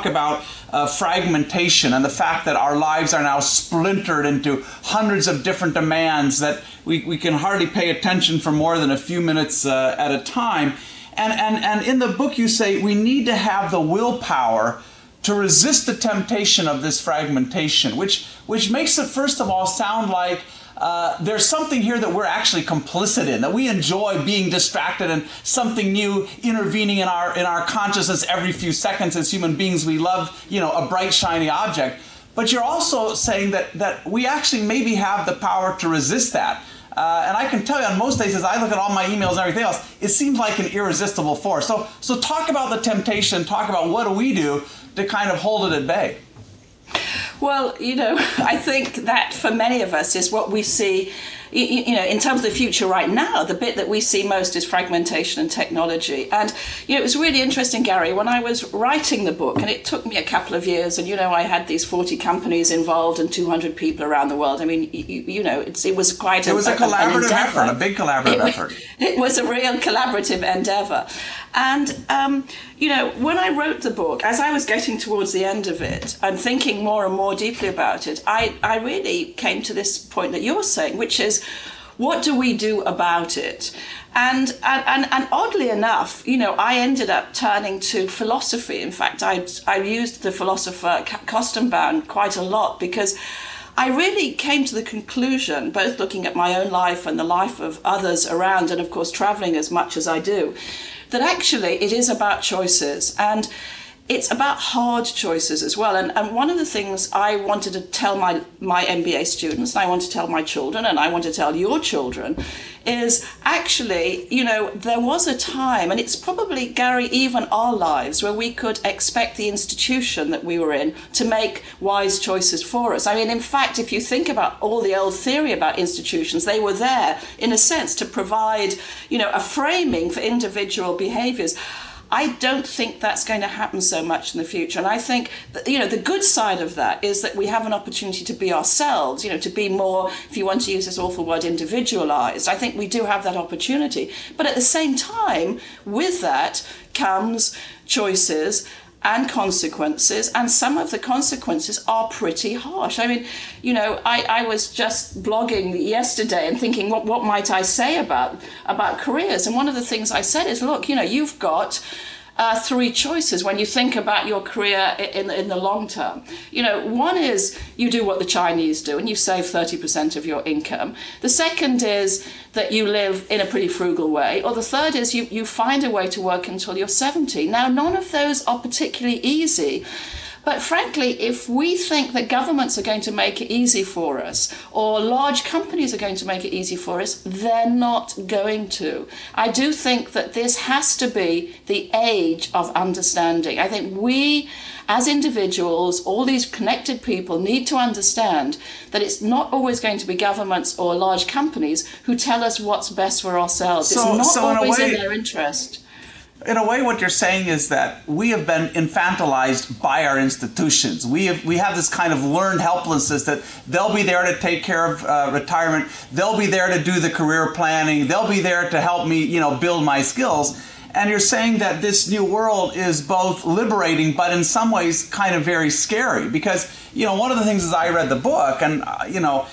about fragmentation and the fact that our lives are now splintered into hundreds of different demands that we can hardly pay attention for more than a few minutes at a time. And in the book you say we need to have the willpower to resist the temptation of this fragmentation, which makes it, first of all, sound like there's something here that we're actually complicit in, that we enjoy being distracted and something new intervening in our consciousness every few seconds. As human beings, we love, you know, a bright, shiny object. But you're also saying that we actually maybe have the power to resist that. And I can tell you on most days, as I look at all my emails and everything else, it seems like an irresistible force. So talk about the temptation, talk about what do we do to kind of hold it at bay. Well, you know, I think that for many of us is what we see, you know, in terms of the future right now. The bit that we see most is fragmentation and technology. And, you know, it was really interesting, Gary, when I was writing the book, and it took me a couple of years, and, you know, I had these 40 companies involved and 200 people around the world. I mean, you know, it was quite a collaborative effort, a big collaborative effort. It was a real collaborative endeavor. And, you know, when I wrote the book, as I was getting towards the end of it and thinking more and more deeply about it, I really came to this point that you're saying, which is, what do we do about it? And oddly enough, you know, I ended up turning to philosophy. In fact, I used the philosopher Kostenbaum quite a lot, because I really came to the conclusion, both looking at my own life and the life of others around, and of course traveling as much as I do, that actually it is about choices, and it's about hard choices as well. And one of the things I wanted to tell my MBA students, and I want to tell my children, and I want to tell your children, is actually, you know, there was a time, and it's probably, Gary, even our lives, where we could expect the institution that we were in to make wise choices for us. I mean, in fact, if you think about all the old theory about institutions, they were there, in a sense, to provide, you know, a framing for individual behaviors. I don't think that's going to happen so much in the future. And I think that, you know, the good side of that is that we have an opportunity to be ourselves, you know, to be more, if you want to use this awful word, individualized. I think we do have that opportunity. But at the same time, with that comes choices and consequences, and some of the consequences are pretty harsh. I mean, you know, I was just blogging yesterday and thinking, what might I say about careers? And one of the things I said is, look, you know, you've got three choices when you think about your career in the long term. You know, one is you do what the Chinese do and you save 30% of your income. The second is that you live in a pretty frugal way. Or the third is you find a way to work until you're 70. Now, none of those are particularly easy. But frankly, if we think that governments are going to make it easy for us, or large companies are going to make it easy for us, they're not going to. I do think that this has to be the age of understanding. I think we, as individuals, all these connected people, need to understand that it's not always going to be governments or large companies who tell us what's best for ourselves. It's not always in their interest. In a way, what you're saying is that we have been infantilized by our institutions. We have this kind of learned helplessness that they'll be there to take care of retirement. They'll be there to do the career planning. They'll be there to help me, you know, build my skills. And you're saying that this new world is both liberating, but in some ways kind of very scary. Because, you know, one of the things is I read the book and, you know,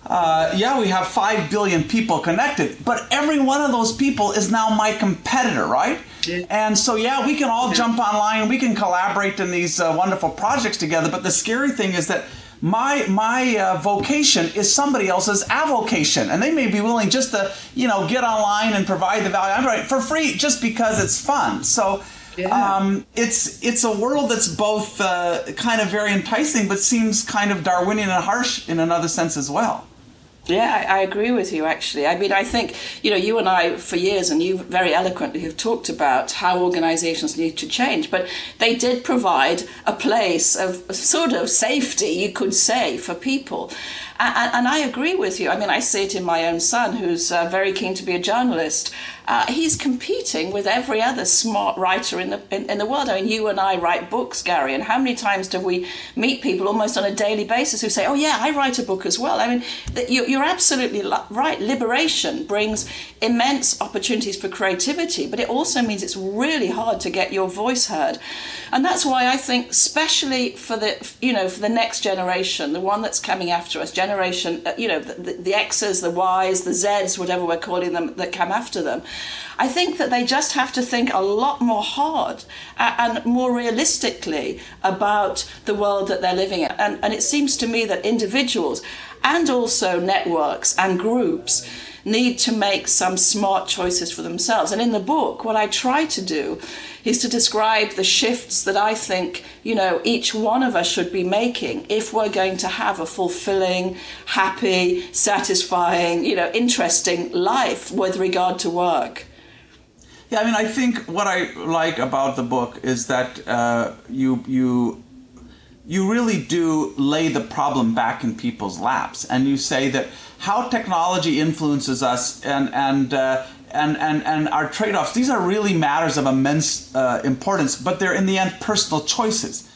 yeah, we have 5 billion people connected, but every one of those people is now my competitor, right? Yeah. And so, yeah, we can all jump online, we can collaborate in these wonderful projects together, but the scary thing is that my vocation is somebody else's avocation, and they may be willing just to, you know, get online and provide the value, I'm right, for free just because it's fun. So yeah. It's a world that's both kind of very enticing, but seems kind of Darwinian and harsh in another sense as well. Yeah, I agree with you, actually. I mean, I think, you know, you and I, for years, and you very eloquently have talked about how organizations need to change, but they did provide a place of sort of safety, you could say, for people. And I agree with you. I mean, I see it in my own son, who's very keen to be a journalist. He's competing with every other smart writer in the world. I mean, you and I write books, Gary, and how many times do we meet people almost on a daily basis who say, oh yeah, I write a book as well. I mean, you're absolutely right. Liberation brings immense opportunities for creativity, but it also means it's really hard to get your voice heard. And that's why I think, especially for the next generation, the one that's coming after us, generation, the X's, the Y's, the Z's, whatever we're calling them, that come after them, I think that they just have to think a lot more hard and more realistically about the world that they're living in. And it seems to me that individuals and also networks and groups need to make some smart choices for themselves. And in the book, what I try to do is to describe the shifts that I think, each one of us should be making if we're going to have a fulfilling, happy, satisfying, interesting life with regard to work. Yeah, I mean, I think what I like about the book is that you really do lay the problem back in people's laps, and you say that how technology influences us and our trade-offs, these are really matters of immense importance, but they're in the end personal choices.